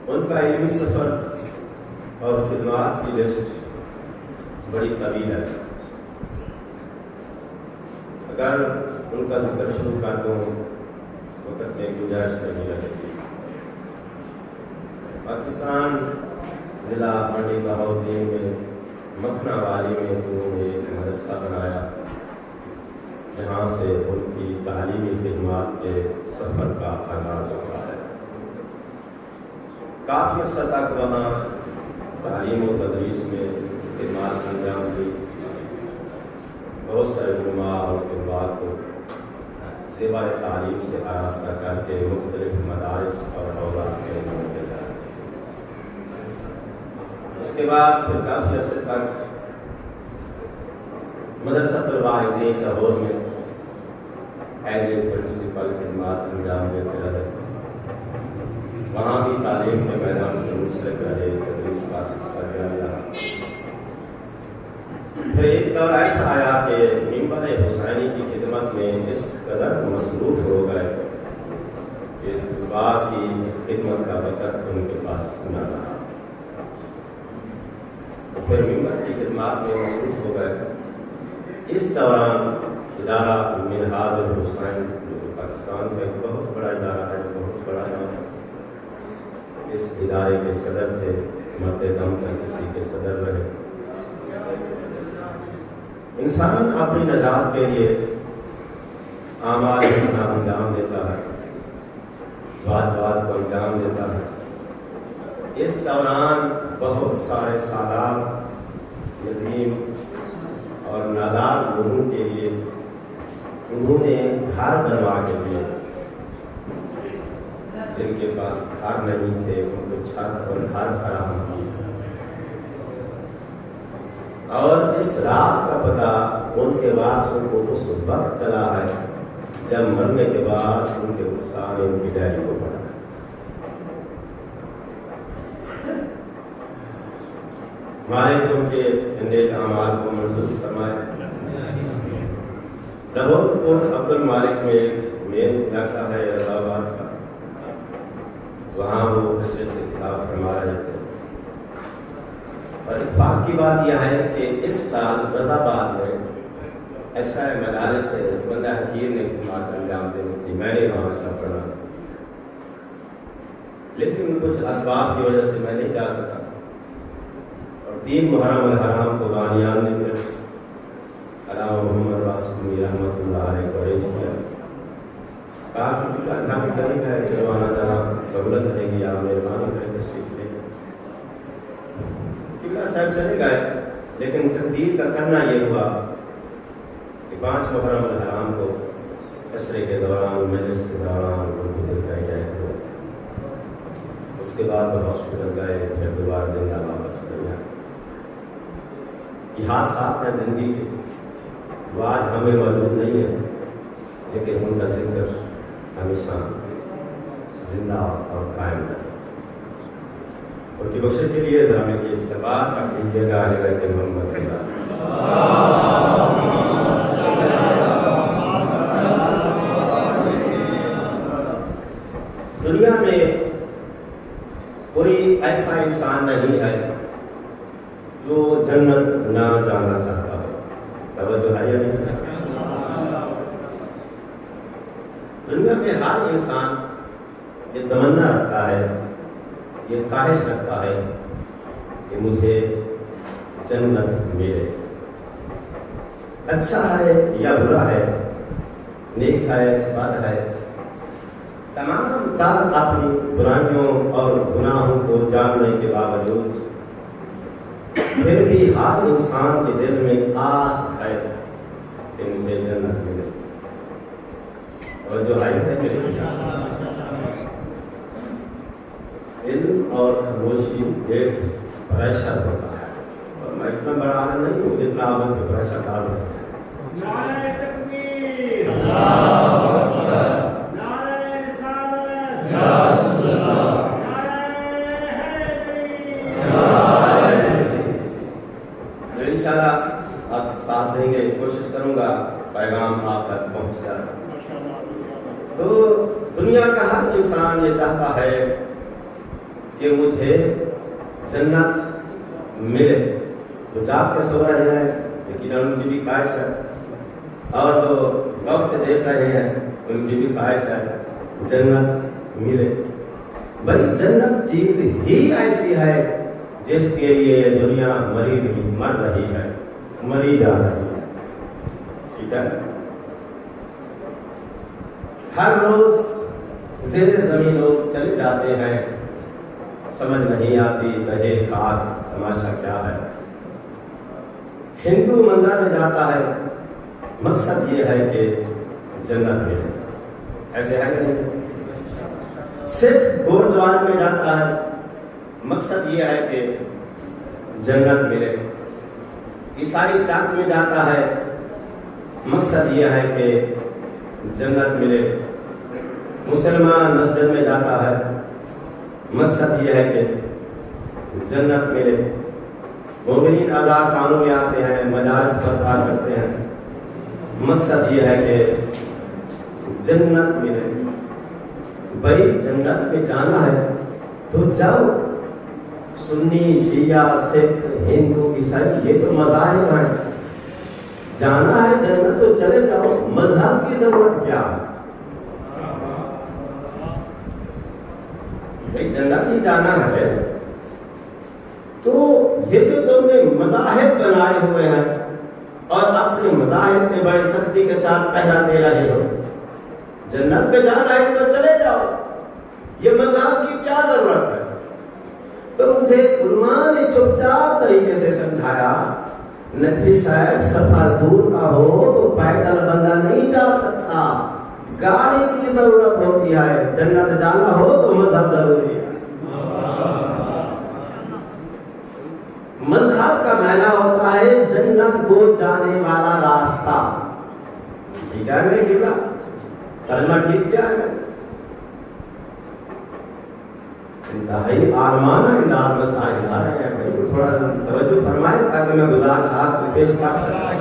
ان کا علمی سفر اور خدمات کی لسٹ بڑی طویل ہے. اگر ان کا ذکر شروع کر دوں وقت میں گنجائش نہیں رہے گی. پاکستان ضلع منڈی بہاؤالدین میں مکھنا والی میں انہوں نے ایک مدرسہ بنایا جہاں سے ان کی تعلیمی خدمات کے سفر کا آغاز ہوا ہے. کافی عرصہ تک وہاں تعلیم و تدریس میں خدمات انجام دی. بہت سارے علماء اور طلباء کو سوائے تعلیم سے آراستہ کر کے مختلف مدارس اور حوزات میں بھیجا. اس کے بعد پھر کافی عرصے تک مدرسۃ الواعظین لاہور میں ایز اے پرنسپل خدمات انجام دیتے رہے. وہاں بھی تعلیم کے میدان سے منسلک رہے, تدریس کا سلسلہ جاری رہا. پھر ایک دور ایسا آیا کہ ممبر حسینی کی خدمت میں اس قدر مصروف ہو گئے کہ طلباء کی خدمت کا وقت ان کے پاس نہ رہا. پھر ممبر کی خدمات میں مصروف ہو گئے. اس دوران ادارہ منہاج الحسین جو پاکستان کا ایک بہت بڑا ادارہ ہے, بہت بڑا نام ہے, اس ادارے کے صدر تھے. مرتے دم تک اسی کے صدر رہے. انسان اپنی نجات کے لیے اعمال حسنہ انجام دیتا ہے, بات بات کو انجام دیتا ہے, دوران بہت سارے سادات، یتیم اور نادار لوگوں کے لیے انہوں نے گھر بنوا کے دیے۔ جن کے پاس گھر نہیں تھے ان کو چھت اور گھر فراہم کی، اور اس راز کا پتہ ان کے وارثوں کو اس وقت چلا ہے جب مرنے کے بعد ان کے نقصان ان کی ڈائری کو پڑھا۔ مالک ان کے نیک اعمال کو منظور فرمائے۔ لاہور پور عبد المالک میں ایک مین علاقہ ہے الہ آباد کا، وہاں وہ مصرے سے خطاب فرما رہے تھے، اور اتفاق کی بات یہ ہے کہ اس سال رضا آباد میں اشرا مدارس سے بندہ حکیر نے خدمات انجام دینی تھی، میں نے وہاں اشرا پڑھا، لیکن کچھ اسباب کی وجہ سے میں نہیں جا سکا، اور 3 محرم الحرام کو بانیان نے پھر علامہ محمد واسمی رحمۃ اللہ علیہ کو ارینج کیا، کہا کہ قبلہ یہاں بھی قریب ہے، چلو آنا جانا سہولت رہے گی، آپ مہربانی کریں تشریف لے۔ قبلہ صاحب چلے گئے، لیکن تقدیر کا کرنا یہ ہوا کہ 5 محرم الحرام کو عشرے کے دوران، مجلس کے دوران ان کو دل کا اٹیک ہوا۔ اس کے بعد وہ ہاسپٹل گئے، پھر دوبارہ زندہ واپس کر گیا۔ یہ حادثات ہیں زندگی کے، وہ آج ہمیں موجود نہیں ہے، لیکن ان کا ذکر ہمیشہ زندہ اور قائم رہے۔ ان کی بخشش کے لیے ذرا مل کے ایک سبات کا کیجیے گا علی بیت محمد کے ساتھ۔ دنیا میں کوئی ایسا انسان نہیں ہے جو جنت نہ جانا چاہتا ہو، توجہ ہے یا نہیں؟ دنیا میں ہر انسان یہ تمنا رکھتا ہے، یہ خواہش رکھتا ہے کہ مجھے جنت ملے، اچھا ہے یا برا ہے، نیک ہے بد ہے، تمام تر اپنی برائیوں اور گناہوں کو جاننے کے باوجود پھر بھی ہر انسان کے دل میں آس ہے کہ مجھے جنت ملے، اور جو ہے علم اور خاموشی ایک پریشر ہوتا ہے، اور میں اتنا بڑا عالم نہیں ہوں جتنا آپ ان پہ پریشر ڈال رہے ہیں۔ نعرہ تکبیر، اللہ اکبر، نعرہ رسالت، یا رسول اللہ، نعرہ حیدری، یا حیدری۔ انشاءاللہ آپ ساتھ دیں گے، کوشش کروں گا پیغام آپ تک پہنچ جائے۔ تو دنیا کا ہر انسان یہ چاہتا ہے کہ مجھے جنت ملے، تو جاگ کے سو رہے ہیں لیکن ان کی بھی خواہش ہے، اور تو غور سے دیکھ رہے ہیں ان کی بھی خواہش ہے جنت ملے۔ بھائی جنت چیز ہی ایسی ہے جس کے لیے یہ دنیا مر رہی ہے، مری جا رہی ہے، ٹھیک ہے؟ ہر روز زیر زمین لوگ چلے جاتے ہیں، سمجھ نہیں آتی تہے خاک تماشا کیا ہے۔ ہندو مندر میں جاتا ہے، مقصد یہ ہے کہ جنت ملے، ایسے ہے کہ نہیں؟ سکھ گردوارے میں جاتا ہے، مقصد یہ ہے کہ جنت ملے۔ عیسائی چرچ میں جاتا ہے، مقصد یہ ہے کہ جنت ملے۔ مسلمان مسجد میں جاتا ہے، مقصد یہ ہے کہ جنت ملے۔ مومنین آزاد خانوں میں آتے ہیں، مجالس برپا کرتے ہیں، مقصد یہ ہے کہ جنت ملے۔ بھائی جنت میں جانا ہے تو جاؤ، سنی شیعہ سکھ ہندو عیسائی یہ تو مذاہب ہیں، جانا ہے جنت تو چلے جاؤ، مذہب کی ضرورت کیا ہے؟ بھائی جنت ہی جانا ہے تو یہ جو تم نے مذاہب بنائے ہوئے ہیں اور اپنے مذاہب میں بڑی سختی کے ساتھ پہرا دے رہے ہو، جنت پہ جانا ہے تو چلے جاؤ، یہ مذہب کی کیا ضرورت ہے؟ تو مجھے علماء نے چپ چاپ طریقے سے سمجھایا، نقوی صاحب سفر دور کا ہو تو پیدل بندہ نہیں جا سکتا، گاڑی کی ضرورت ہوتی ہے، جنت جانا ہو تو مذہب ضروری ہے۔ مذہب کا معنی ہوتا ہے جنت کو جانے والا راستہ۔ ٹھیک ہے میرے قبلہ، ترجمہ ٹھیک کیا ہے؟ انتہائی عالمانہ انداز میں سارے جا رہے ہیں، بھائی تھوڑا توجہ فرمائے تاکہ میں گزارش آپ کو پیش کر سکوں۔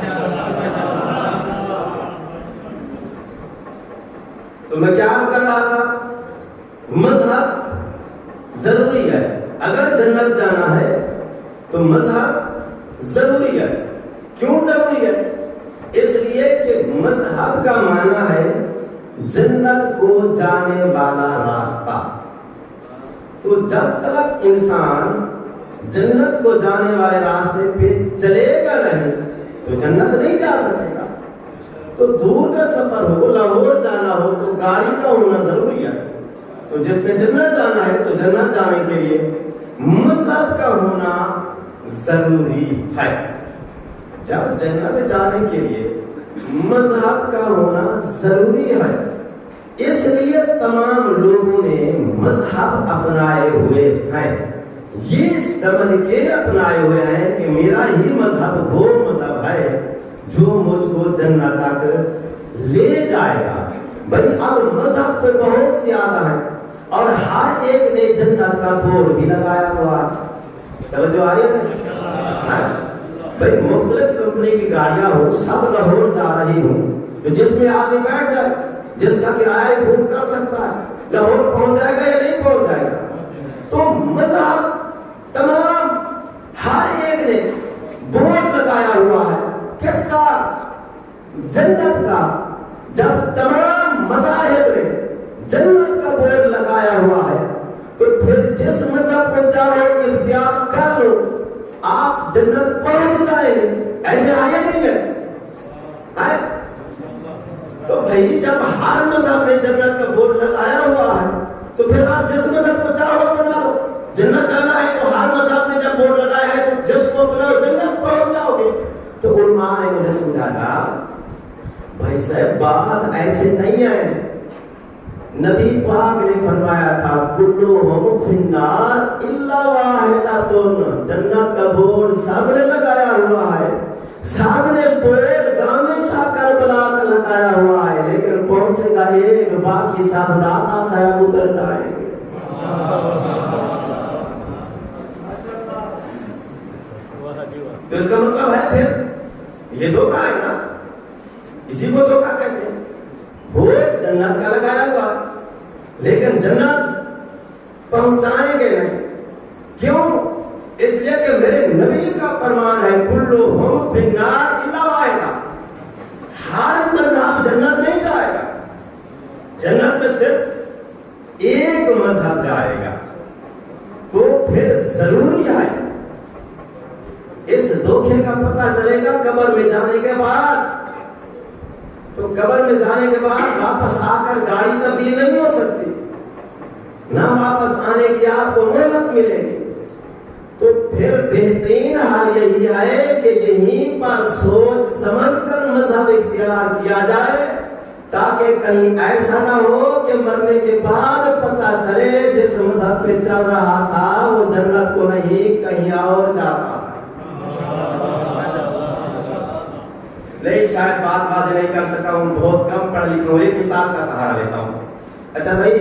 تو میں کیا عرض کر رہا تھا، مذہب ضروری ہے، اگر جنت جانا ہے تو مذہب ضروری ہے۔ کیوں ضروری ہے؟ اس لیے کہ مذہب کا معنی ہے جنت کو جانے والا راستہ۔ تو جب تک انسان جنت کو جانے والے راستے پہ چلے گا نہیں تو جنت نہیں جا سکے گا۔ تو دور کا سفر ہو، لاہور جانا ہو تو گاڑی کا ہونا ضروری ہے۔ تو جس نے جنت جانا ہے تو جنت جانے کے لیے مذہب کا ہونا ضروری ہے۔ جب جنت جانے کے لیے مذہب کا ہونا ضروری ہے، اس لیے تمام لوگوں نے مذہب اپنائے ہوئے ہیں، یہ سمجھ کے اپنائے ہوئے ہیں کہ میرا ہی مذہب وہ مذہب ہے جو مجھ کو جنت تک لے جائے گا۔ بھائی اب مذہب تو بہت زیادہ ہے اور ہر ایک نے جنت کا بورڈ بھی لگایا ہوا ہے۔ توجہ آئی ہے؟ بھائی مختلف کمپنی کی گاڑیاں ہوں، سب لاہور جا رہی ہوں، تو جس میں آدمی بیٹھ جائے، جس کا کرایہ بھوک کر سکتا ہے، لاہور پہنچ جائے گا یا نہیں پہنچ جائے گا۔ تو مذہب تمام ہر ایک نے بورڈ لگایا ہوا ہے، کس کا؟ جنت کا۔ جب تمام مذاہب نے جنت کا بورڈ لگایا ہوا ہے تو پھر جس مذہب کو چاہو اختیار کر لو، آپ جنت پہنچ جائیں گے۔ ایسے آئے نہیں ہے؟ تو بھائی جب ہر مذہب نے جنت کا بورڈ لگایا ہوا ہے تو پھر آپ جس مذہب کو چاہو بنا لو۔ جنت جانا ہے تو ہر مذہب نے جب بورڈ لگایا ہے تو جس کو بناؤ جنت پہنچ جاؤ گے۔ تو علماء نے مجھے سمجھایا، بھائی صاحب بات ایسے نہیں ہے۔ نبی پاک نے فرمایا تھا کلھم فی النار الا واحدۃ، جنت کا بورڈ سب نے لگایا ہوا ہے، سب نے بورڈ دامن شاہ کربلا کا لگایا ہوا ہے، لیکن پہنچے گا ایک، باقی سب داتا صاحب اتر جائیں گے۔ تو اس کا مطلب ہے پھر یہ دھوکہ ہے نا، اسی کو دھوکہ کہتے ہیں۔ بورڈ جنت کا لگایا ہوا لیکن جنت پہنچائیں گے نہیں۔ کیوں؟ اس لیے کہ میرے نبی کا فرمان ہے کلھم فی النار الا واحدہ، ہر مذہب جنت نہیں جائے گا، جنت میں صرف ایک مذہب جائے گا۔ تو پھر ضروری ہے اس دھوکے کا پتہ چلے گا قبر میں جانے کے بعد۔ تو قبر میں جانے کے بعد واپس آ کر گاڑی تبدیل نہیں ہو سکتی، نہ واپس آنے کی آپ کو مہلت ملے گی۔ تو پھر بہترین حال یہی ہے کہ یہیں پر سوچ سمجھ کر مذہب اختیار کیا جائے، تاکہ کہیں ایسا نہ ہو کہ مرنے کے بعد پتہ چلے جس مذہب پہ چل رہا تھا وہ جنت کو نہیں کہیں اور جاتا۔ نہیں شاید بات واضح نہیں کر سکا ہوں، بہت کم پڑھ لکھا ہوں، ایک مثال کا سہارا لیتا ہوں۔ اچھا بھائی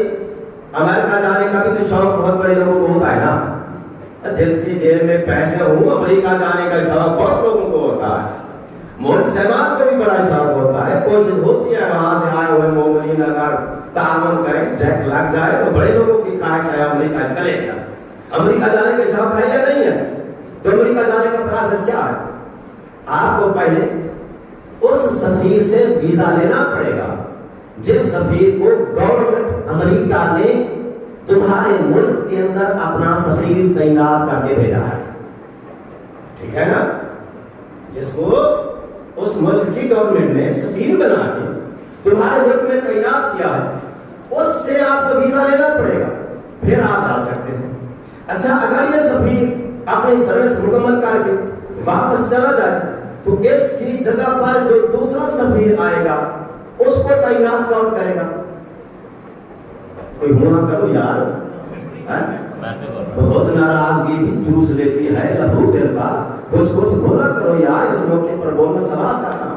امریکہ جانے کا بھی تو شوق بہت بڑے لوگوں کو ہوتا ہے نا، جس کی جیب میں پیسے ہوں امریکہ جانے کا شوق بہت لوگوں کو ہوتا ہے۔ ملک صاحبان کو بھی بڑا شوق ہوتا ہے، کوشش ہوتی ہے وہاں سے آئے ہوئے مومنین اگر تعاون کریں، چیک لگ جائے تو بڑے لوگوں کی خواہش ہے امریکہ چلے گا۔ امریکہ جانے کا شوق ہے یا نہیں ہے؟ تو امریکہ جانے کا پروسیس کیا ہے؟ آپ کو پہلے اس سفیر سے ویزا لینا پڑے گا جس سفیر کو گورنمنٹ امریکہ نے تمہارے ملک کے اندر اپنا سفیر تعینات کر کے بھیجا ہے، ٹھیک ہے نا؟ جس کو اس ملک کی گورنمنٹ نے سفیر بنا کے تمہارے ملک میں تعینات کیا ہے، اس سے آپ کو ویزا لینا پڑے گا، پھر آپ جا سکتے ہیں۔ اچھا اگر یہ سفیر اپنی سروس مکمل کر کے واپس چلا جائے تو اس کی جگہ پر جو دوسرا سفیر آئے گا اس کو تعینات کون کرے گا؟ کوئی ہوا کرو یار، بہت ناراضگی بھی چوس لیتی ہے لہو دل کا، کچھ بولا کرو یار، اس موقع پر بولنا سوال کرنا۔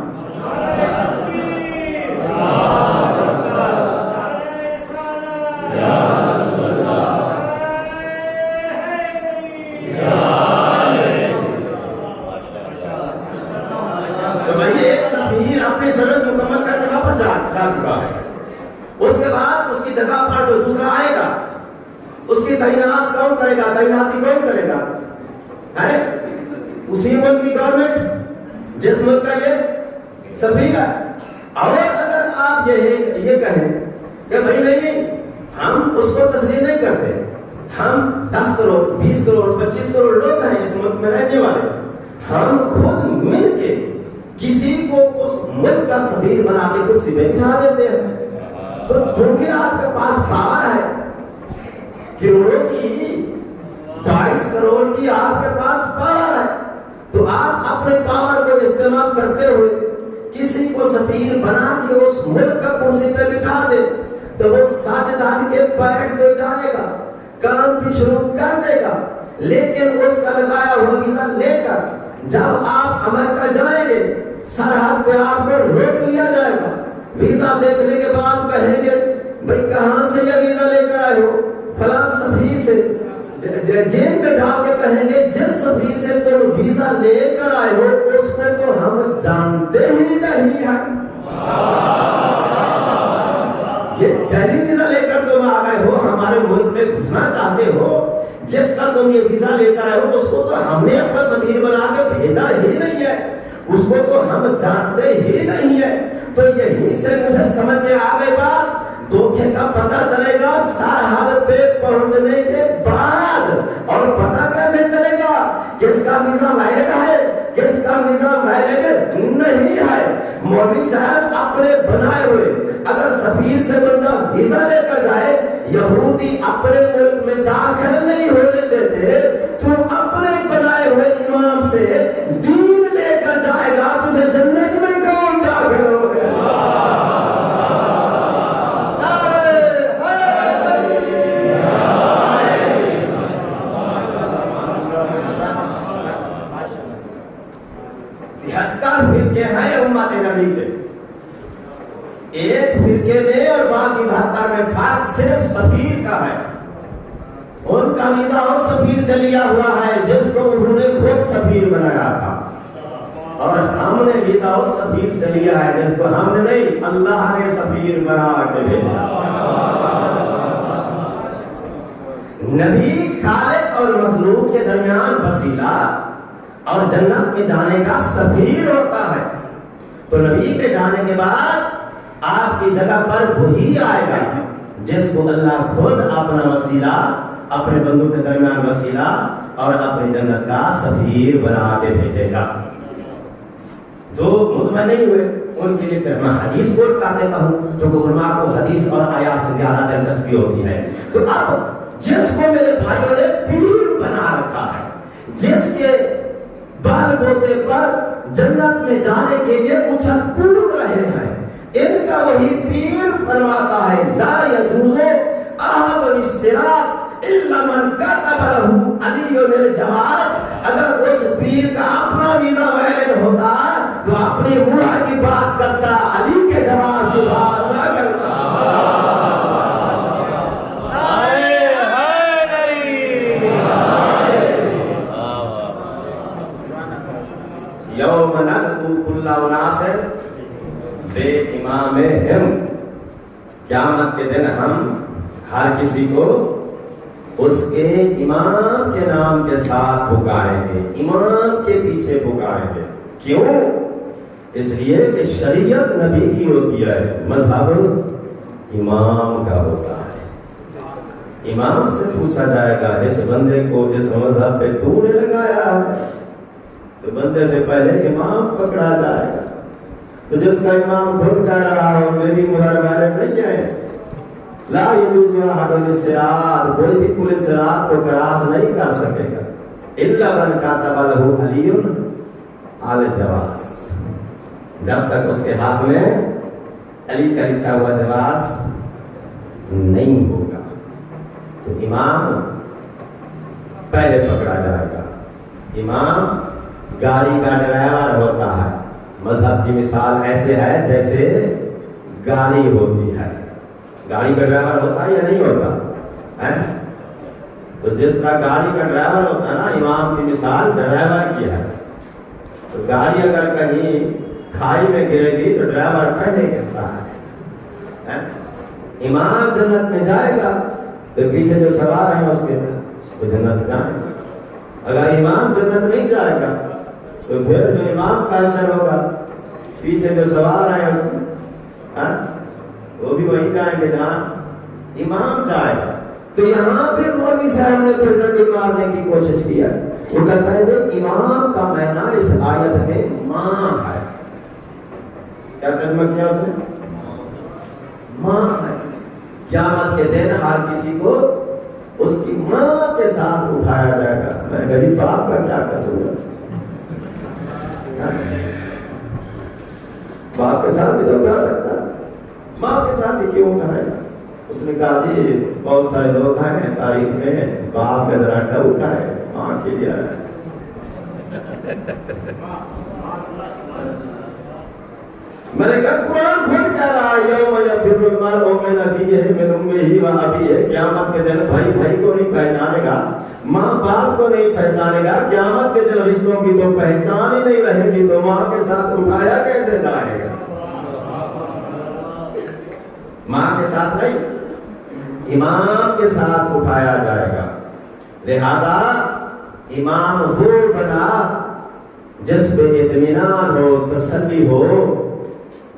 تو بھائی ایک سفیر اپنی سروس مکمل کر کے واپس جا چکا ہے، اس کے بعد اس کی جگہ پر جو دوسرا آئے گا اس کی تعینات کون کرے گا؟ تعیناتی کون کرے گا؟ ہے اسی ملک کی گورنمنٹ جس ملک کا یہ سفیر ہے۔ اور اگر آپ یہ کہیں کہ بھائی نہیں ہم اس کو تسلیم نہیں کرتے، ہم 10 کروڑ 20 کروڑ 25 کروڑ لوگ ہیں اس ملک میں رہنے والے، ہم خود مل کے کسی کو اس ملک کا سفیر بنا کے کرسی پہ بٹھا دیتے ہیں، تو چونکہ آپ کے پاس پاور ہے، کروڑوں کی 22 کروڑ کی آپ کے پاس پاور ہے، تو آپ اپنے پاور کو استعمال کرتے ہوئے کسی کو سفیر بنا کے اس ملک کا کرسی پہ بٹھا دے تو وہ ساجداری کے بیٹھ تو جائے گا، کام بھی شروع کر دے گا، لیکن اس کا لگایا ہوا ویزا لے کر جب آپ امریکہ جائیں گے سرحد پہ آپ کو روک لیا جائے گا، ویزا دیکھنے کے بعد کہیں گے بھائی کہاں سے یہ ویزا لے کر آئے ہو؟ فلاں سفیر سے، جیل میں ڈال کے کہیں گے جس سفیر سے تم ویزا لے کر آئے ہو اس کو تو ہم جانتے ہی نہیں ہیں، یہ جعلی ویزا لے کر تم آ گئے ہو، ہمارے ملک میں گھسنا چاہتے ہو، جس کا تم یہ ویزا لے کر آئے ہو اس کو تو ہم نے اپنا سفیر بنا کے بھیجا ہی نہیں ہے، اس کو تو ہم جانتے ہی نہیں ہے۔ تو یہیں سے مجھے سمجھ میں آ گئی بات، دھوکے کا پتہ چلے گا سرحد پہ پہنچنے کے بعد، اور پتہ کیسے چلے گا کس کا ویزا ویلڈ ہے کس کا ویزا ویلڈ نہیں ہے؟ مولوی صاحب اپنے بنائے ہوئے اگر سفیر سے بندہ ویزا لے کر جائے، یہودی اپنے ملک میں داخل نہیں ہونے دیتے، تو اپنے بنائے ہوئے امام سے دین لے کر جائے گا، تجھے جنت میں کون داخل ہوگا؟ فرقے ہیں امت نبی کے، ایک فرقے میں اور باقی 72 میں فرق صرف سفیر کا ہے، ان کا ویزا اس سفیر سے لیا ہوا ہے جس کو انہوں نے خود سفیر بنایا تھا، اور ہم نے ویزا اس سفیر سے لیا ہے جس کو ہم نے نہیں، اللہ نے سفیر بنا کے بھیجا۔ نبی خالق اور مخلوق کے درمیان وسیلہ اور جنت میں جانے کا سفیر ہوتا ہے، تو نبی کے جانے کے بعد آپ کی جگہ پر وہی آئے گا جس کو اللہ خود اپنا وسیلہ، اپنے بندوں کے درمیان وسیلہ اور اپنی جنت کا سفیر بنا کے بھیجے گا۔ جو مطمئن نہیں ہوئے ان کے لیے پھر میں حدیث کوٹ کر دیتا ہوں، جو کہ علماء کو حدیث اور آیات سے زیادہ دلچسپی ہوتی ہے۔ تو اب جس کو میرے بھائیوں نے پیر بنا رکھا ہے، جس کے بال بوتے پر جنت میں جانے کے لیے اچھل کود رہے ہیں، ان کا وہی پیر فرماتا ہے لا یجوز احد الاشتراک الا من كتب له علی الجواز۔ اگر اس پیر کا اپنا ویزا ویلڈ ہوتا تو اپنی مہر کی بات کرتا، علی کے جواز کی بات نہ کرتا۔ یوم ندعو کل اناس بے امامہم، قیامت کے دن ہم ہر کسی کو اس کے امام کے نام کے ساتھ پکاریں گے، امام کے پیچھے پکاریں گے۔ کیوں؟ اس لیے کہ شریعت نبی کی ہوتی ہے، مذہب امام کا ہوتا ہے۔ امام سے پوچھا جائے گا اس بندے کو اس مذہب پہ تو نے لگایا ہے، تو بندے سے پہلے امام پکڑا جائے گا۔ تو جس کا امام خود کہہ رہا ہو میری مہر ویلڈ نہیں ہے، لا یجوز احد الصراط، کوئی بھی پل صراط کو کراس نہیں کر سکے گا الا من کاتب له علی علی الجواز، جب تک اس کے ہاتھ میں علی کا لکھا ہوا جواز نہیں ہوگا تو امام پہلے پکڑا جائے گا۔ امام گاڑی کا ڈرائیور ہوتا ہے، مذہب کی مثال ایسے ہے جیسے گاڑی ہوتی ہے، گاڑی کا ڈرائیور ہوتا ہے یا نہیں ہوتا ہے؟ تو جس طرح گاڑی کا ڈرائیور ہوتا ہے نا، امام کی مثال ڈرائیور کی ہے۔ تو گاڑی اگر کہیں کھائی میں گرے گی تو ڈرائیور پہلے گرتا ہے۔ امام جنت میں جائے گا تو پیچھے جو سوار ہیں اس کے وہ جنت جائیں گے۔ اگر امام جنت نہیں جائے گا تو پھر جو امام کا اثر ہوگا، پیچھے جو سوار ہیں اس کے وہ بھی وہی جائیں گے جہاں امام جائے گا۔ تو یہاں پہ مولوی صاحب نے پھر ڈنڈی مارنے کی کوشش کیا، وہ کہتا ہے کہ امام کا معنی اس آیت میں ماں ہے۔ کیا ترجمہ کیا اس نے؟ ماں ہے۔ قیامت کے دن ہر کسی کو اس کی ماں کے ساتھ اٹھایا جائے گا۔ میں نے غریب باپ کا کیا قصور ہے؟ باپ کے ساتھ بھی تو اٹھا سکتا، ماں کے ساتھ ہی کیوں اٹھائے گا؟ اس نے کہا جی بہت سارے لوگ ہیں تاریخ میں باپ کا ذرا ڈب اٹھائے، ماں کے لیے آیا۔ میں نے کہا قرآن کھل کہہ رہا ہے یوم یفر المرء من اخیہ من امہ و ابیہ، قیامت کے دن بھائی بھائی کو نہیں پہچانے گا، ماں باپ کو نہیں پہچانے گا، قیامت کے دن رشتوں کی تو پہچان ہی نہیں رہے گی، تو ماں کے ساتھ اٹھایا کیسے جائے گا؟ ماں کے ساتھ نہیں، امام کے ساتھ اٹھایا جائے گا۔ لہذا امام وہ بنا جس پہ اطمینان ہو، تسلی ہو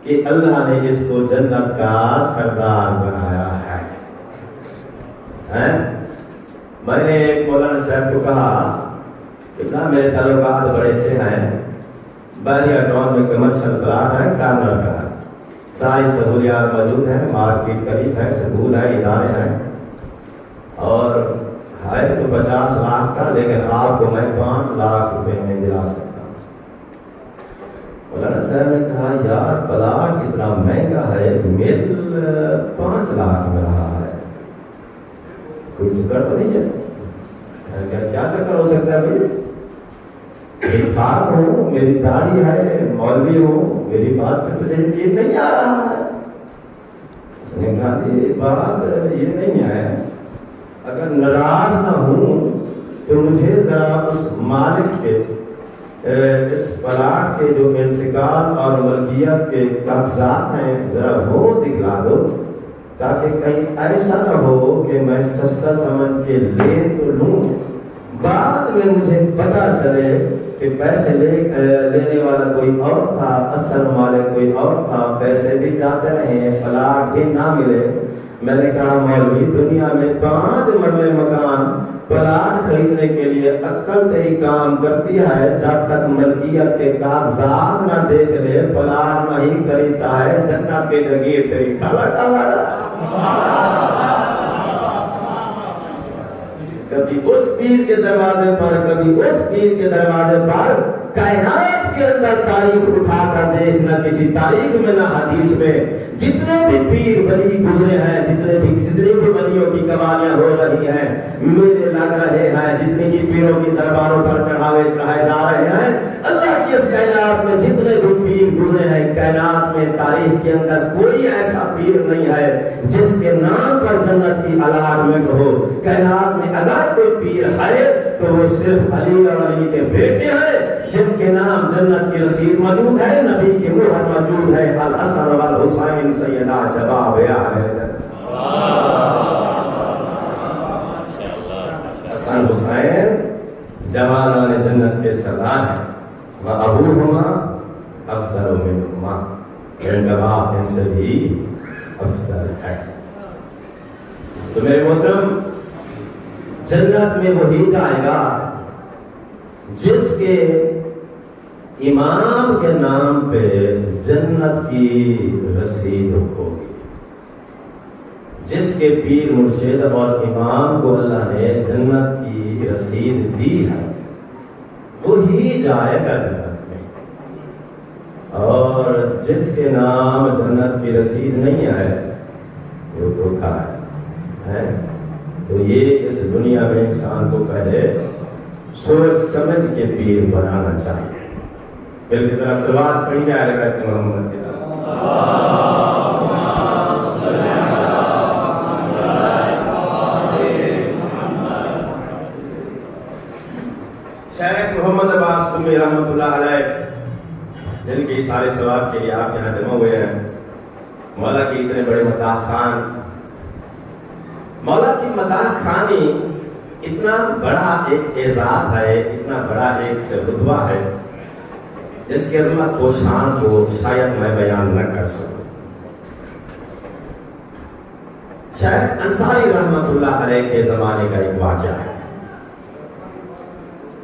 کہ اللہ نے اس کو جنت کا سردار بنایا ہے۔ میں نے ایک مولانا صاحب کو کہا کہ نا میرے تعلقات بڑے اچھے ہیں، بحریہ ٹاؤن میں کمرشل پلاٹ ہے، کارنر کا ہے، ساری سہولیات موجود ہیں، مارکیٹ قریب ہے، سکول ہے، ادارے ہیں، اور ہے تو 50 لاکھ کا، لیکن آپ کو میں 5 لاکھ روپے میں دلا سکتا ہوں۔ مولانا صاحب نے کہا یار پلاٹ اتنا مہنگا ہے، مل 5 لاکھ میں رہا ہے، کوئی چکر تو نہیں ہے؟ کیا چکر ہو سکتا ہے بھائی؟ میں ٹھاک ہوں، میری داڑھی ہے، مولوی ہوں، میری بات پہ تجھے یقین نہیں آ رہا ہے؟ اس نے کہا یہ بات یہ نہیں ہے، اگر ناراض نہ ہوں تو مجھے ذرا اس مالک کے اس پلاٹ کے جو انتقال اور ملکیت کے کاغذات ہیں ذرا وہ دکھلا دو، تاکہ کہیں ایسا نہ ہو کہ میں سستا سمجھ کے لے تو لوں، بعد میں مجھے پتا چلے کہ پیسے لینے والا کوئی اور تھا، اصل مالک کوئی اور تھا، پیسے بھی جاتے رہے، پلاٹ بھی نہ ملے۔ میں نے کہا مولوی دنیا میں 5 مرلے مکان پلاٹ خریدنے کے لیے عقل تیری کام کرتی ہے، جب تک ملکیت کے کاغذات نہ دیکھ لے پلاٹ نہیں خریدتا ہے، جنت کے جگیر تیری خالہ کا وعدہ۔ کبھی اس پیر کے دروازے پر، کبھی اس پیر کے دروازے پر، کائنات کے اندر تاریخ اٹھا کر دیکھ، نہ کسی تاریخ میں نہ حدیث میں جتنے بھی پیر ولی گزرے ہیں، جتنے بھی ولیوں کی قوالیاں ہو رہی ہیں، میلے لگ رہے ہیں، جتنے کی پیروں کی درباروں پر چڑھاوے چڑھائے جا رہے ہیں، اللہ کی اس کائنات میں جتنے بھی پیر گزرے ہیں، کائنات میں تاریخ کے اندر کوئی ایسا پیر نہیں ہے جس کے نام پر جنت کی الاٹمنٹ ہو۔ کائنات میں اگر کوئی پیر ہے تو وہ صرف علی اور علی کے بیٹے ہیں، جن کے نام جنت کی رسید موجود ہے، نبی کی مہر موجود ہے، الحسن والحسین سیدا شباب اہل جنت۔ حسن حسین جوانان جنت کے سردار ہیں، وَأَبُوهُمَا أَفْضَلُ مِنْهُمَا، ان کا باپ ان سے بھی افضل ہے۔ تو میرے محترم، جنت میں وہی جائے گا جس کے امام کے نام پہ جنت کی رسید ہوگی، جس کے پیر مرشد اور امام کو اللہ نے جنت کی رسید دی ہے وہی جائے گا جنت میں، اور جس کے نام جنت کی رسید نہیں آئے وہ دھوکا ہے۔ تو یہ اس دنیا میں انسان کو پہلے سوچ سمجھ کے پیر بنانا چاہیے۔ بلکہ ذرا صلوات پڑھی جائے رحمت محمد کے نام۔ شیخ محمد عباس قمی رحمۃ اللہ علیہ جن کے سارے ثواب کے لیے آپ یہاں جمع ہوئے ہیں، مولا کی اتنے بڑے مداح خان، مولا کی مداح خانی اتنا بڑا ایک اعزاز ہے، اتنا بڑا ایک رتبہ ہے جس کی عظمت و شان کو شاید میں بیان نہ کر سکوں۔ شیخ انصاری رحمۃ اللہ علیہ کے زمانے کا ایک واقعہ ہے۔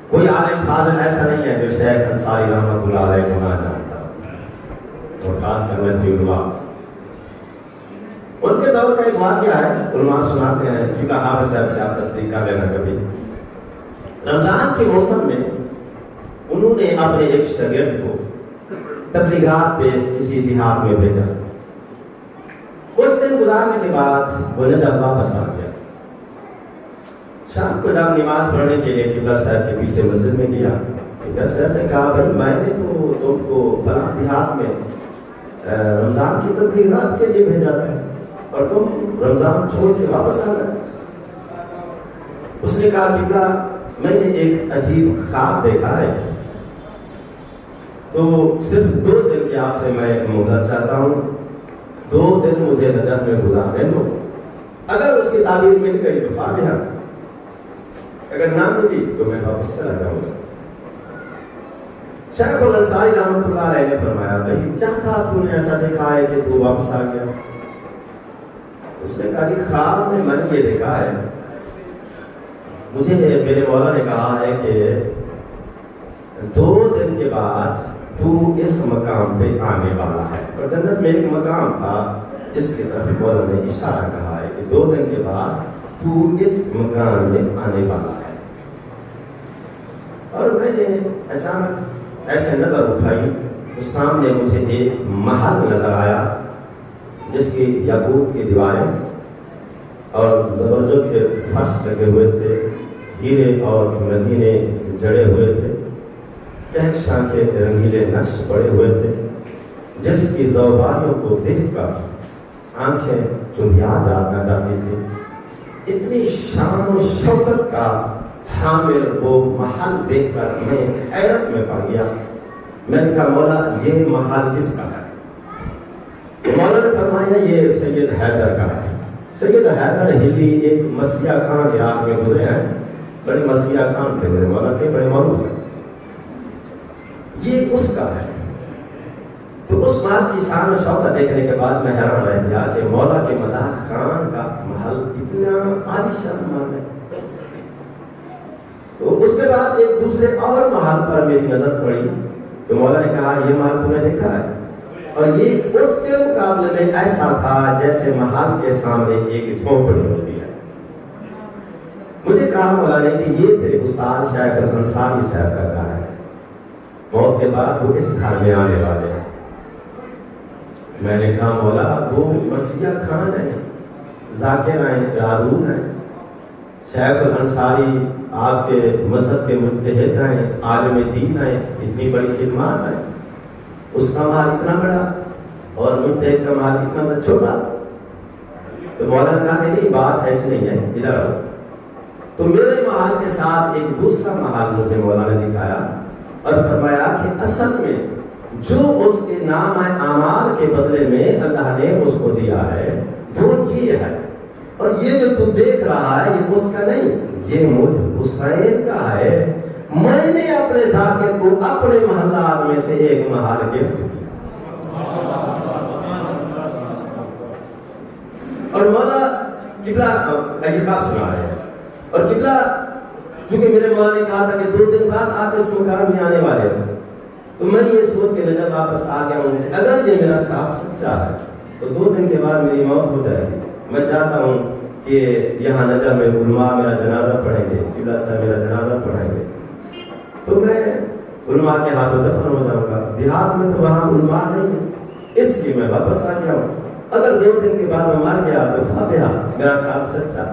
کوئی عالم فاضل ایسا نہیں ہے جو شیخ انصاری رحمۃ اللہ علیہ کو نہ جانتا، اور خاص کر نجفی علماء۔ ان کے دور کا ایک واقعہ ہے، علماء سناتے ہیں، کیونکہ حافظ صاحب سے آپ تصدیق کر لینا کبھی۔ رمضان کے موسم میں انہوں نے اپنے ایک شاگرد کو تبلیغات پہ کسی دیہات میں بھیجا۔ کچھ دن گزارنے کے بعد وہ نجف واپس آ گیا۔ شام کو جب نماز پڑھنے کے لیے قبلہ صاحب کے پیچھے مسجد میں گیا، قبلہ صاحب نے کہا بھائی میں نے تو تم کو فلاں دیہات میں رمضان کی تبلیغات کے لیے بھیجا تھا اور تم رمضان چھوڑ کے واپس آ گئے۔ اس نے کہا قبلہ میں نے ایک عجیب خواب دیکھا ہے، تو صرف 2 دن کے آپ سے میں مہلت چاہتا ہوں، 2 دن مجھے نجف میں گزارنے دو، اگر اس کی تعبیر مل گئی تو فاتحہ، اگر نہ ملی تو میں واپس چلا جاؤں گا۔ شیخ الانصاری رحمۃ اللہ علیہ نے فرمایا بھائی کیا خواب تو نے ایسا دیکھا ہے کہ تو واپس آ گیا؟ اس نے کہا کہ خواب میں نے یہ دیکھا ہے، مجھے میرے مولا نے کہا ہے کہ 2 دن کے بعد تو اس مقام پہ آنے والا ہے، اور جنت میں ایک مقام تھا جس کی طرف مولا نے اشارہ کہا ہے کہ 2 دن کے بعد تو اس مقام میں آنے والا ہے۔ اور میں نے اچانک ایسے نظر اٹھائی تو سامنے مجھے ایک محل نظر آیا جس کی یاقوت کی دیواریں اور زبرجد کے فرش لگے ہوئے تھے، ہیرے اور نگینے جڑے ہوئے تھے، کہکشاں کے رنگیلے نقش پڑے ہوئے تھے، جس کی زوبانوں کو دیکھ کر آنکھیں چندھیا جاتی تھی۔ اتنی شان و شوکت کا حامل وہ محل دیکھ کر میں حیرت میں پڑ گیا۔ میں نے کہا مولا یہ محل کس کا ہے؟ مولا نے فرمایا یہ سید حیدر کا ہے۔ سید حیدر ہلی ایک مسیح خان عراق میں گزرے ہیں، بڑے مسیح خان تھے میرے مولا کے، بڑے معروف ہیں، یہ اس کا ہے۔ تو اس محل کی شان و شوکت دیکھنے کے بعد میں حیران رہ گیا کہ مولا کے مداح خان کا محل اتنا عالیشان محل ہے۔ تو اس کے بعد ایک دوسرے اور محل پر میری نظر پڑی تو مولا نے کہا یہ محل تم نے دیکھا ہے، اور یہ اس کے مقابلے میں ایسا تھا جیسے محل کے سامنے ایک جھونپڑی ہوتی ہے۔ مجھے کہا مولا نے کہ یہ تیرے استاد شیخ الانصاری صاحب کا گھر ہے، موت کے بعد وہ اس گھر میں آنے والے ہیں۔ میں نے کہا مولا وہ مسیح خان ہیں، ذاکر ہیں، رادون ہیں، شیخ الانصاری آپ کے مذہب کے مجتہد ہیں، عالم دین ہیں، اتنی بڑی خدمات ہیں، اس کا مال اتنا بڑا اور مجتہد کا مال اتنا سا چھوٹا۔ تو مولا نے کہا نہیں بات ایسی نہیں ہے، ادھر آؤ۔ تو میرے محل کے ساتھ ایک دوسرا محل مجھے مولا نے دکھایا اور فرمایا کہ اصل میں جو اس کے نام اعمال کے بدلے میں اللہ نے اس کو دیا ہے وہ یہ ہے، اور یہ جو تو دیکھ رہا ہے یہ اس کا نہیں، یہ مجھ حسین کا ہے۔ میں نے اپنے ذاکر کو اپنے محلات میں سے ایک محل گفٹ کیا، اور مولا قبلہ یہ خواب سنا رہے ہیں، اور قبلہ چونکہ میرے مولا نے کہا تھا کہ 2 دن بعد آپ اس مقام میں آنے والے ہیں، تو میں یہ سوچ کے نجف واپس آ گیا ہوں کہ اگر یہ میرا خواب سچا ہے تو 2 دن کے بعد میری موت ہو جائے گی، میں چاہتا ہوں کہ یہاں نجف میں علماء میرا جنازہ پڑھیں گے، قبلہ صاحب میرا جنازہ پڑھیں گے، تو میں علماء کے ہاتھوں دفن ہو جاؤں گا۔ دیہات میں تو وہاں علماء نہیں ہے، اس لیے میں واپس آ گیا ہوں۔ اگر 2 دن کے بعد میں مر گیا تو فاتحہ، میرا خواب سچا۔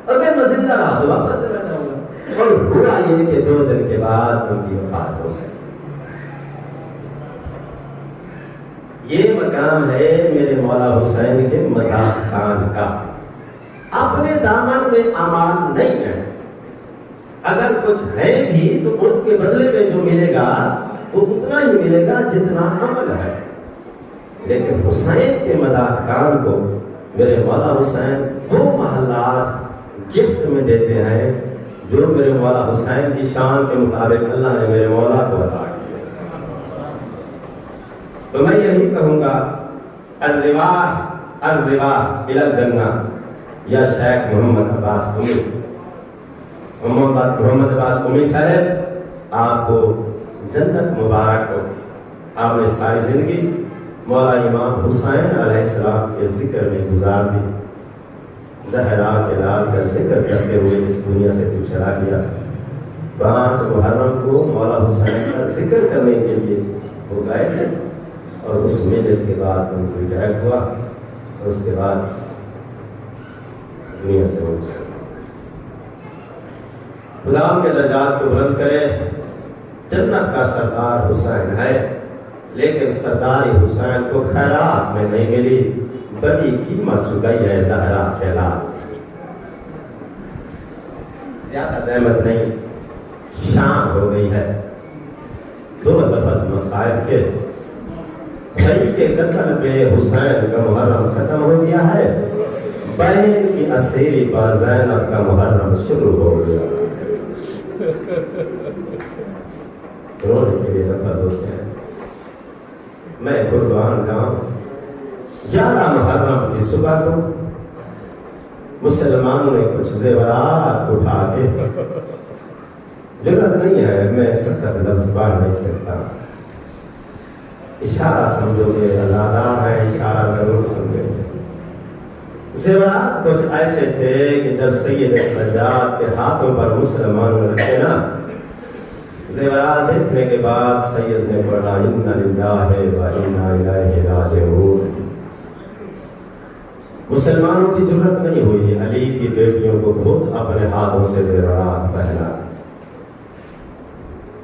اگر میں زندہ رہا تو واپس چلا جاؤں گا۔ اور ہوا یہ کہ 2 دن کے بعد ان کی وفات ہو گئی۔ یہ مقام ہے میرے مولا حسین کے مداح خان کا۔ اپنے دامن میں امان نہیں ہے، اگر کچھ ہے بھی تو ان کے بدلے میں جو ملے گا وہ اتنا ہی ملے گا جتنا عمل ہے۔ لیکن حسین کے مداح خان کو میرے مولا حسین وہ محلات گفٹ میں دیتے ہیں جو میرے مولا حسین کی شان کے مطابق اللہ نے میرے مولا کو عطا کیے۔ تو میں یہی کہوں گا، الرواح الی الجنہ یا شیخ محمد عباس قمی، محمد عباس قمی صاحب، آپ کو جنت مبارک ہو۔ آپ نے ساری زندگی مولا امام حسین علیہ السلام کے ذکر میں گزار دی، زہرا کے لال کا ذکر کرتے ہوئے اس دنیا سے تو چلا گیا۔ 5 محرم کو مولا حسین کا ذکر کرنے کے لیے وہ گئے تھے، اور اس مجلس کے بعد ان کو ریٹائر ہوا، اور اس کے بعد دنیا سے وہ خدا کے درجات کو بلند کرے۔ جنت کا سردار حسین ہے، لیکن سردار حسین کو خیرات میں نہیں ملی، بڑی قیمت چکائی ہے زہرا کے لال۔ زیادہ زحمت نہیں، شان ہو گئی ہے۔ 2 لفظ مصائب کے، بھائی کے قتل پہ حسین کا محرم ختم ہو گیا ہے، بہن کی اسیری پر زینب کا محرم شروع ہو گیا۔ رونے کے لیے لفظ ہوتے ہیں۔ میں قربان جاؤں، 11 محرم کی صبح کو مسلمانوں نے کچھ زیورات اٹھا کے، جرأت نہیں ہے میں سخت لفظ پڑھ نہیں سکتا، اشارہ سمجھو گے، ازادار ہے، اشارہ ضرور سمجھو گے۔ زیورات کچھ ایسے تھے کہ جب سید سجاد کے ہاتھوں پر مسلمانوں نے رکھے نا، زیورات دیکھنے کے بعد سید نے پڑھا اِنَّ لِلَّهِ وَإِنَّا إِلَيْهِ رَاجِعُونَ۔ مسلمانوں کی جرأت نہیں ہوئی علی کی بیٹیوں کو خود اپنے ہاتھوں سے زیورات پہنا۔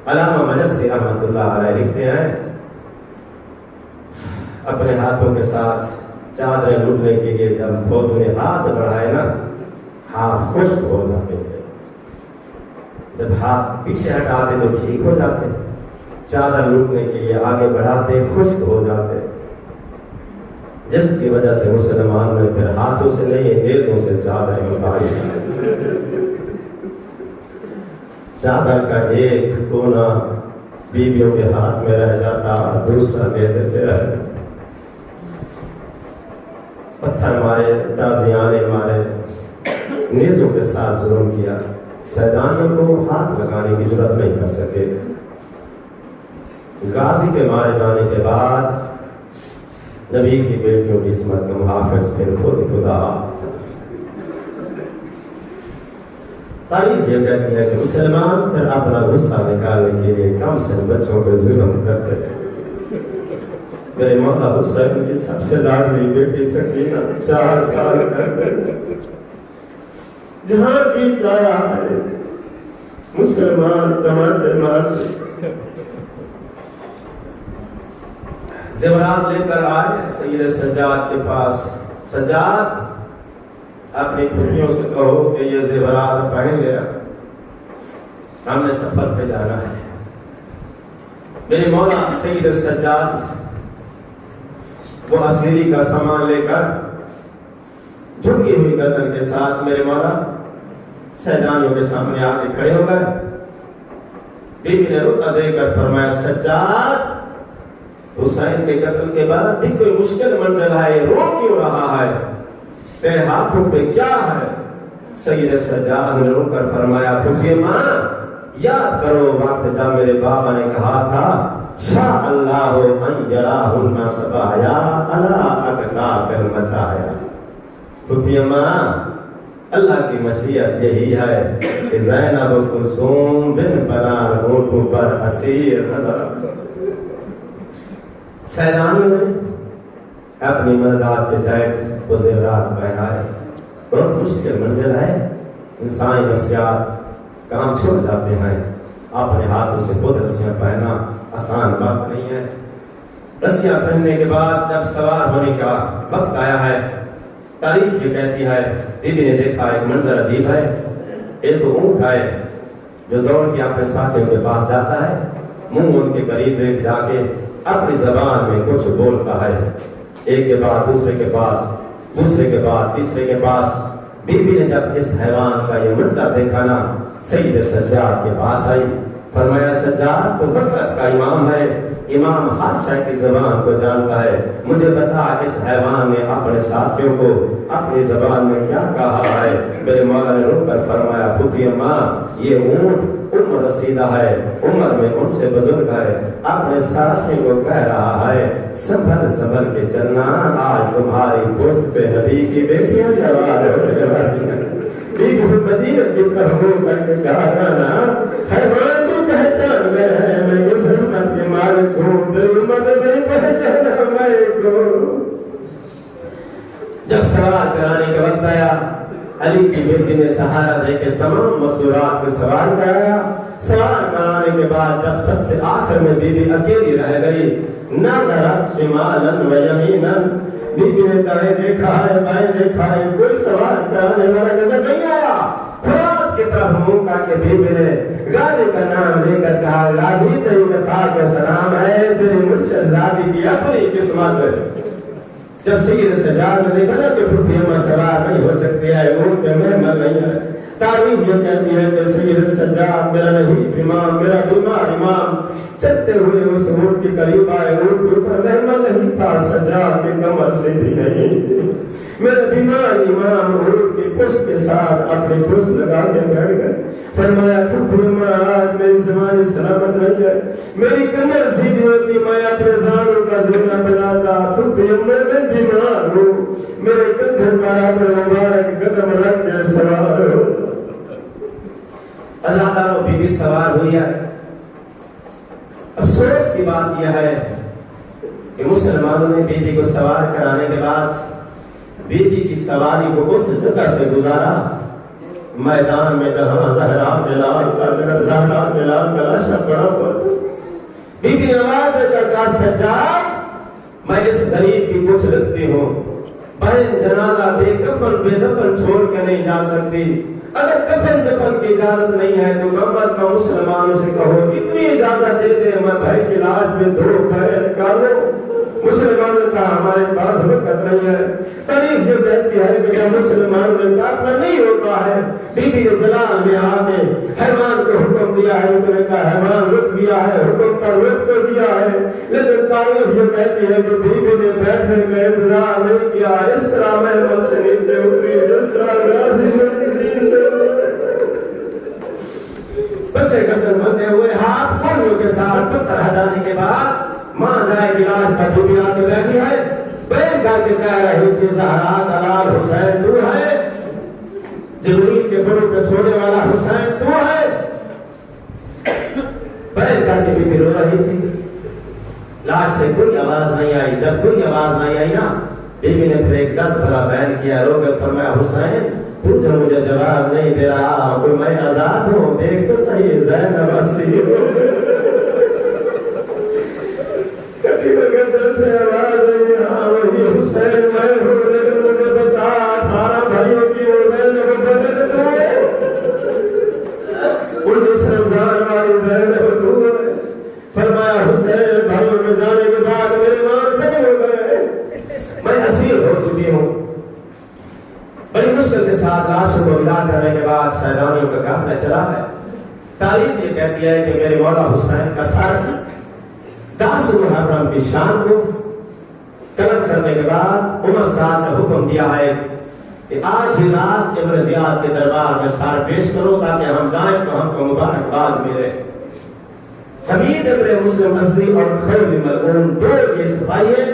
علامہ مجلسی رحمۃ اللہ علیہ لکھتے ہیں، اپنے ہاتھوں کے ساتھ چادریں لوٹنے کے لیے جب فوجوں نے ہاتھ بڑھائے نا، ہاتھ خشک ہو جاتے تھے۔ جب ہاتھ پیچھے ہٹاتے تو ٹھیک ہو جاتے، چادر لوٹنے کے لیے آگے بڑھاتے خشک ہو جاتے، جس کی وجہ سے مسلمان نے پھر ہاتھوں سے نہیں نیزوں سے چادریں اٹھائی۔ چادر کا ایک کونا بیویوں کے ہاتھ میں رہ جاتا، دوسرا نیزے پہ رہ جاتا۔ پتھر مارے، تازیانے مارے، نیزوں کے ساتھ ظلم کیا، شیطانوں کو ہاتھ لگانے کی جرأت نہیں کر سکے۔ غازی کے مارے جانے کے بعد نبی کی بیٹیوں کی عصمت کا محافظ پھر خود خدا۔ تاریخ یہ کہتی ہے کہ مسلمان پھر اپنا غصہ نکالنے کے لیے کم سے بچوں پہ ظلم کرتے ہیں۔ میرے مولا حسین کی سب سے لاڈلی بیٹی سکینہ 4 سال ایسے جہاں کی چایا ہے مسلمان تماچے مارتے، زیورات لے کر آئے سید سجاد کے پاس۔ سجاد، اپنی پھوپھیوں سے کہو کہ یہ زیورات پہن لیا، ہم نے سفر پہ جانا ہے۔ میرے مولا سید سجاد وہ اسیری کا سامان لے کر جھکی ہوئی گردن کے ساتھ میرے مولا شیطانیوں کے سامنے آ کے کھڑے ہو گئے۔ بیوی نے رکا دے کر فرمایا، سجاد، حسین کے قتل کے بعد بھی کوئی مشکل منزل ہے، رو کیوں رہا ہے؟ تیرے ہاتھوں پہ کیا ہے؟ سید سجاد نے رو کر فرمایا، پھوپھی ماں، یاد کرو وقت جب میرے بابا نے کہا تھا شاء اللہ ان یراہن سبایا الا اکتاف المتایا، پھوپھی اماں اللہ کی مشیت یہی ہے کہ زینب کلثوم بن پناہ ہونٹوں پر اسیر نظر سیدانیوں نے اپنی مددات کے تحت وہ زیورات پہنائے. بہت مشکل منزل ہے. انسانی نفسیات کام چھوڑ جاتے ہیں. اپنے ہاتھوں سے خود رسیاں پہننا آسان بات نہیں ہے. رسیاں پہننے کے بعد جب سوار ہونے کا وقت آیا ہے، تاریخ یہ کہتی ہے بی بی نے دیکھا ایک منظر عجیب ہے. ایک اونٹ ہے جو دوڑ کے اپنے ساتھیوں کے پاس جاتا ہے، منہ ان کے قریب ایک جا کے اپنی زبان میں کچھ بولتا ہے. ایک کے بعد دوسرے کے پاس، دوسرے کے بعد تیسرے کے پاس. بی بی نے جب اس حیوان کا یہ منظر دیکھا نا، سید سجاد کے پاس آئی. فرمایا سجاد تو برکت کا امام ہے، امام ہر شے کی زبان کو جانتا ہے. مجھے بتا اس حیوان نے اپنے ساتھیوں کو اپنی زبان میں کیا کہا ہے؟ میرے مولا نے رک کر فرمایا پھوپھی اماں یہ اونٹ عمر رسیدہ ہے، عمر میں ان سے بزرگ ہے، اپنے ساتھی کو کہہ رہا ہے سنبھل سنبھل کے چلنا، آج تمہاری پشت پہ نبی کی بیٹیاں سوار ہو گئی. مدینہ کی پرہوں تک گانا حیوان بھی پہچان گئے میں اس حکمت کے مالک ہوں، دل مدد نہیں پہچانا میں کو. جب سوار کرانے کا وقت آیا، علی کی بیٹی نے سہارا دے کے تمام مستورات میں سوار کرایا. سوار کرانے کے بعد جب سب سے آخر میں بی بی اکیلی رہ گئی، نظرت شمالاً و یمیناً، بی بی نے دائیں دیکھا ہے بائیں دیکھا ہے، کوئی سوار کرانے والا نظر نہیں آیا. فرات کی طرف منہ کر کے بی بی نے غازی کا نام لے کر کہا غازی تیری وفا کا سلام ہے، تیری مرشد زادی کی اپنی قسمت. جب سید سجاد نے دیکھا نا کہ پھوپھی اماں سوار نہیں ہو سکتی ہے، اونٹ پہ محمل نہیں ہے، تاریخ یہ کہتی ہے کہ سید سجاد میرا نہیں امام، میرا بیمار امام چلتے ہوئے اس اونٹ کے قریب آئے. اونٹ کے اوپر محمل نہیں تھا، سجاد کی کمر سے بھی نہیں تھی. میرا بیمار امام اونٹ کی پشت کے ساتھ اپنی پشت لگا کے بیٹھ گئے. فرمایا پھوپھی اماں آج میری زبان سلامت نہیں ہے، میری کمر سیدھی ہوتی میں اپنے زانوں کا زندہ بناتا. پھوپھی اماں میں بیمار ہوں، میرے کندھے پر اپنے مبارک قدم رکھ کے سوار ہو. ازاداروں بی بی سوار ہوئی ہے. افسوس کی بات یہ ہے کہ مسلمانوں نے بی بی کو سوار کرانے کے بعد بی بی کی سواری کو اس جگہ سے گزارا میدان میں جہاں زہرا بلال کا لاشا پڑا ہوا. بی بی نے آواز کر کہا سجاد میں اس غریب کی کچھ رکھتی ہوں، بہن جنازہ بے کفن بے دفن چھوڑ کے نہیں جا سکتی. اگر کفن دفن کی اجازت نہیں ہے تو محمد کا مسلمانوں سے کہو اتنی اجازت دے دے میں بھائی کی لاش میں 2 پیر نکال لوں. مسلمان نے کہا ہمارے پاس وقت نہیں ہے. تاریخ یہ کہتی ہے کہ جب مسلمان میں قافلہ نہیں ہوتا ہے، بی بی نے جلال میں آ کے حیوان کو حکم دیا ہے، انہوں نے کہا حیوان رک گیا ہے، حکم پر رک کر دیا ہے. لیکن تاریخ یہ کہتی ہے کہ بی بی نے بیٹھنے کا انتظار نہیں کیا، اس طرح محمل سے نیچے اتری جس طرح غازی سے بسے گردن بندے ہوئے ہاتھ کھولوں کے ساتھ پتھر ہٹانے کے بعد ماں جائے کی لاش پر بی بی آ کے بیٹھی ہے. بیٹھ کر کے کہہ رہی تھی زہرا دلال حسین تو ہے، جبریل کے پروں پہ سونے والا حسین تو ہے. بیٹھ کر کے بی بی رو رہی تھی. لاش سے کوئی آواز نہیں آئی. جب کوئی آواز نہیں آئی نا، بی بی نے پھر ایک درد بھرا بیان کیا، رو کر فرمایا حسین تو جو مجھے جواب نہیں دے رہا کوئی میں آزاد ہوں، دیکھ تو صحیح زینب اصلی ہو. کبھی بغیر سے آواز آئی ہاں وہی حسین میں ہوں، لیکن مجھے بتا 18 بھائیوں کی وہ زینب بدل تو ہے، 19 رمضان والی زینب تو ہے. فرمایا حسین بھائیوں کے جانے کے بعد میرے مان ختم ہو گئے، میں اسیر ہو چکی ہوں. بڑی مشکل کے ساتھ لاشوں کو ودا کرنے کے بعد شہدانیوں کا قافلہ چلا ہے. تاریخ یہ کہتی ہے کہ میرے مولا حسین کا سر 10 محرم کی شام کو قلم کرنے کے بعد عمر صاحب نے حکم دیا ہے کہ آج ہی رات ابن زیاد کے دربار میں سار پیش کرو تاکہ ہم جائیں تو ہم کو مبارکباد ملے. حمید ابن مسلم اسدی اور خیل ملعون 2 یہ سپاہی ہیں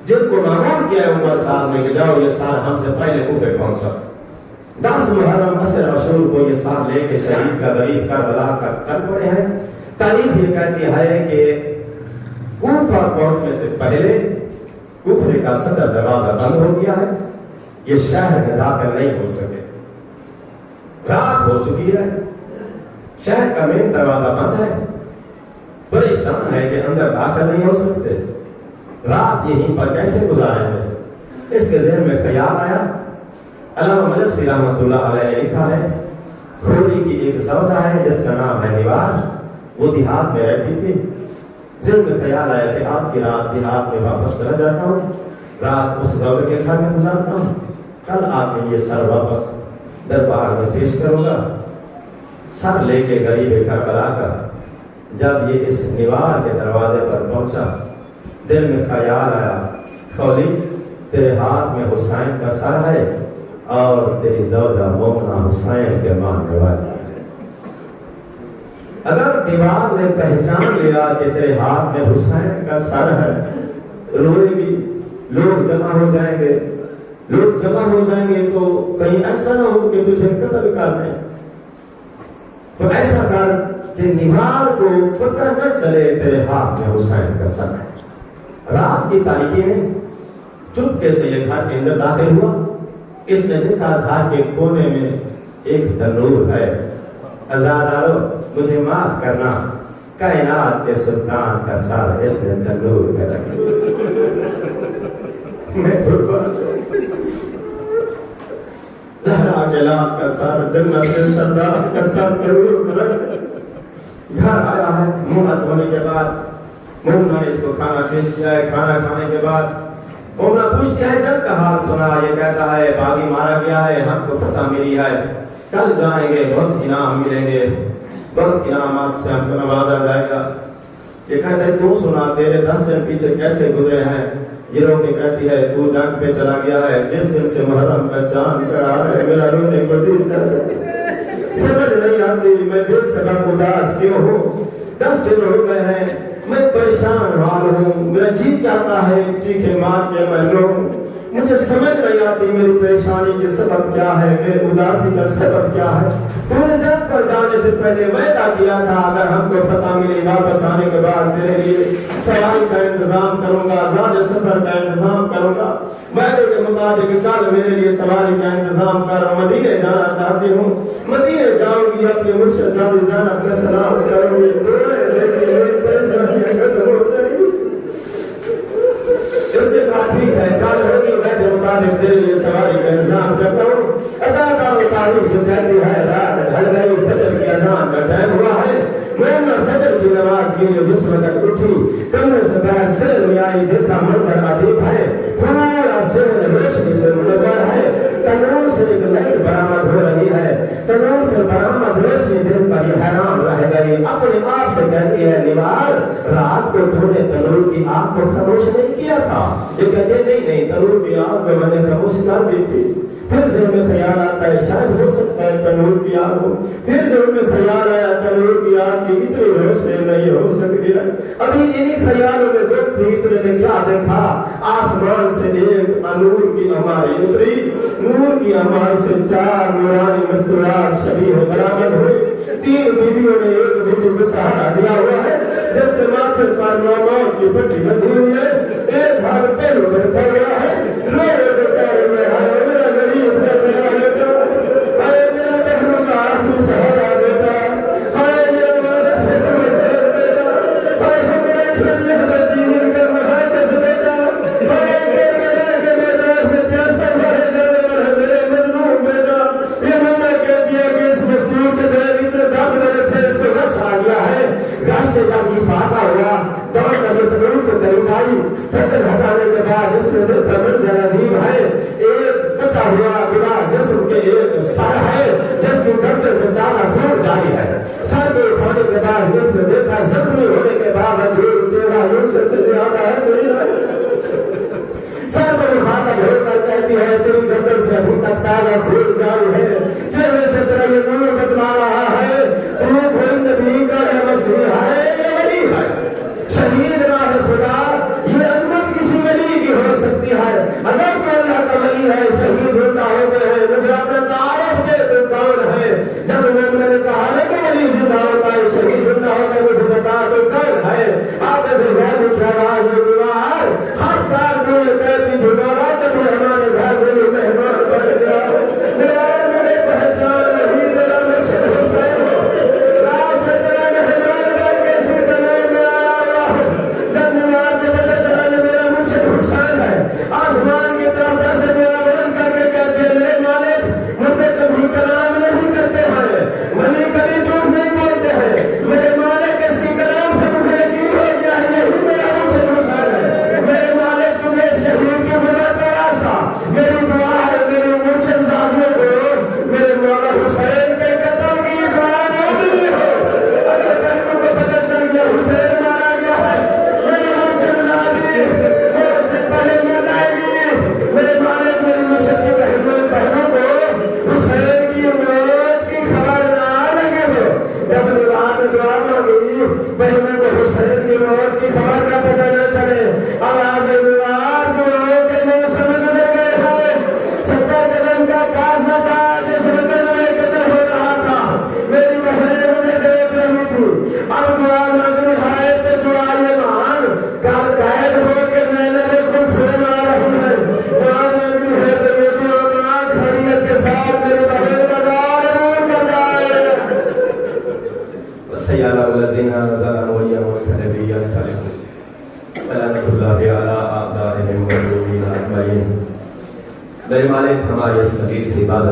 جن کو معمول کیا ہے عمر صاحب نے کہ جاؤ یہ سار ہم سے پہلے کوفے پہنچا، 10 محرم عصر عاشور کو یہ سار لے کے شہید کا غریب کربلا کا چل پڑے ہیں۔ تاریخ یہ کہتی ہے کہ کوفہ پہنچنے سے پہلے کوفے کا صدر دروازہ بند ہو گیا ہے، یہ شہر میں داخل نہیں ہو سکے، رات ہو چکی ہے، شہر کا مین دروازہ بند ہے، پریشان ہے کہ اندر داخل نہیں ہو سکتے، رات یہیں پر کیسے گزاریں گے؟ اس کے ذہن میں خیال آیا۔ علامہ مجلسی رحمۃ اللہ علیہ نے لکھا ہے، کھوڑی کی ایک زوجہ ہے جس کا نام ہے نوار، وہ دیہات میں رہتی تھی، ذہن میں خیال آیا کہ آپ کی رات دیہات میں واپس چلا جاتا ہوں، رات اس زوجہ کے گھر میں گزارتا ہوں، کل آ کے یہ سر واپس دربار میں پیش کروں گا۔ سر لے کے غریب کربلا کا جب یہ اس نوار کے دروازے پر پہنچا، دل میں خیال آیا، خولی تیرے ہاتھ میں حسین کا سر ہے اور تیری زوجہ مومنہ حسین کے ماننے والی ہے۔ اگر دیوار نے پہچان لیا کہ تیرے ہاتھ میں حسین کا سر ہے، روئے گی، لوگ جمع ہو جائیں گے، لوگ جمع ہو جائیں گے تو کہیں ایسا نہ ہو کہ تجھے قتل کر دیں، تو ایسا کر کہ نوار کو پتہ نہ چلے تیرے ہاتھ میں حسین کا سر ہے۔ رات کی تاریکی میں چپکے سے یہ گھر کے اندر داخل ہوا، اس نے دیکھا گھر کے کونے میں ایک تنور ہے، عزادارو مجھے معاف کرنا، کائنات کے سلطان کا سر اس نے تنور میں رکھ لیا۔ میں زہرا کے لال کا سر، جنت کے سردار کا سر تنور میں رکھ، گھر آیا ہے، منہ دھونے کے بعد مومنہ نے اس کو کھانا پیش کیا ہے، کھانا کھانے کے بعد مومنہ پوچھتی ہے جنگ کا حال سنا، یہ کہتا ہے باغی مارا گیا ہے، ہم کو فتح ملی ہے، کل جائیں گے، بہت انعام ملیں گے، بہت انعامات سے ہم کو نوازا جائے گا۔ یہ کہتا ہے تو سنا تیرے 10 دن پیچھے کیسے گزرے ہیں؟ یہ رو کے کہتی ہے تو جنگ پہ چلا گیا ہے، جس دن سے محرم کا چاند چڑھا ہے میرا رونے کو دل ہے، سمجھ نہیں آتی میں بے سبب اداس کیوں ہوں، 10 دن ہو گئے ہیں میں پریشان حال ہوں، میرا جی چاہتا ہے چیخے مار کے میں لوں، مجھے سمجھ نہیں آتی میری پریشانی کے سبب کیا ہے، میرے اداسی کا سبب کیا ہے۔ تو نے جنگ پر جانے سے پہلے وعدہ کیا تھا اگر ہم کو فتح ملی واپس آنے کے بعد تیرے لیے سواری کا انتظام کروں گا، آزاد سفر کا انتظام کروں گا، وعدے کے مطابق کل میرے لیے سواری کا انتظام کر، مدینے جانا چاہتی ہوں، مدینے جاؤں گی، اپنے مرشد جان زینب کا سلام کروں گی، لیکن میری پریشانیاں ختم ہو جائیں گی۔ اس کے بعد ٹھیک ہے کل ہوگی، میں کے مطابق تیرے لیے سواری کا انتظام کرتا ہوں۔ ازادہ و تاریخ جو کہتی ہے رات ڈھل گئی، فجر کی اذان کا ٹائم ہوا ہے، مومنہ فجر کی نماز کے لیے جس وقت اٹھی، کمرے سے باہر سیر میں آئی، دیکھا منظر عجیب ہے، پورا سیر روشنی سے منور ہے، تنور سے ایک لائٹ برآمد ہو رہی ہے، تنور سے برآمد روشنی دیکھ کر یہ حیران رہ گئی، اپنے آپ سے کہتی ہے نوار رات کو تو نے تنور کی آگ کو خاموش نہیں کیا تھا؟ یہ کہتے نہیں تنور کی آگ کو میں نے خاموش کر دی تھی۔ پھر ذہن میں خیال آتا ہے شاید ہو سکتا ہے تنور کی آگ ہو، پھر ذہن میں خیال آیا تنور کی آگ کی اتنی روشنی نہیں ہو سکتی ہے۔ ابھی انہی خیالوں میں گم تھی، اتنے نے کیا دیکھا، آسمان سے ایک نور کی ہماری اتری، نور کی ہماری سے 4 نورانی مستورات شبیہ برآمد ہوئی، 3 بیویوں نے ایک بیوی کو سہارا دیا ہوا ہے جس کے ماتھے پر موت کی پٹی بندھی ہوئی ہے، ایک بھاگ پہلو بیٹھا گیا ہے، روئے تو کہہ رہے ہیں میرا غریب کا بنا لیتا، اے میرا بہنوں کا آخری سہارا دیتا، اے میرا مانا سے تمہیں دیر دیتا، اے ہمیں چھلیہ دین کا محادث دیتا، اے میرے گناہ کے میدان میں پیاسا بھرے جانے والا میرے مظلوم بیٹا۔ یہ مانا کہتی ہے کہ اس مستور کے دیر اتنے دم لگے تھے، اس کو رش آ گیا ہے، گھر سے جب یہ فاقہ ہوا دوڑ کر یہ تنور کو قریب آئی، پتھر ہٹانے کے بعد اس نے دیکھا منظر عجیب ہے، ایک کٹا ہوا بنا جسم کے ایک سر ہے جس کی گردن سے تازہ خون جاری ہے، سر کو اٹھانے کے بعد اس نے دیکھا زخمی ہونے کے باوجود چہرہ یوسف سے زیادہ ہے، صحیح ہے، سر کو مخاطب ہو کر کہتی ہے تیری گردن سے ابھی تک تازہ خون جاری ہے، چہرے سے تیرا یہ نور بدلا رہا ہے، تو کوئی نبی کا ہے، مسیح ہے یا ولی ہے، شہید راہ خدا، یہ عظمت کسی ولی کی ہو مالک ہماری اس قریب سے عبادت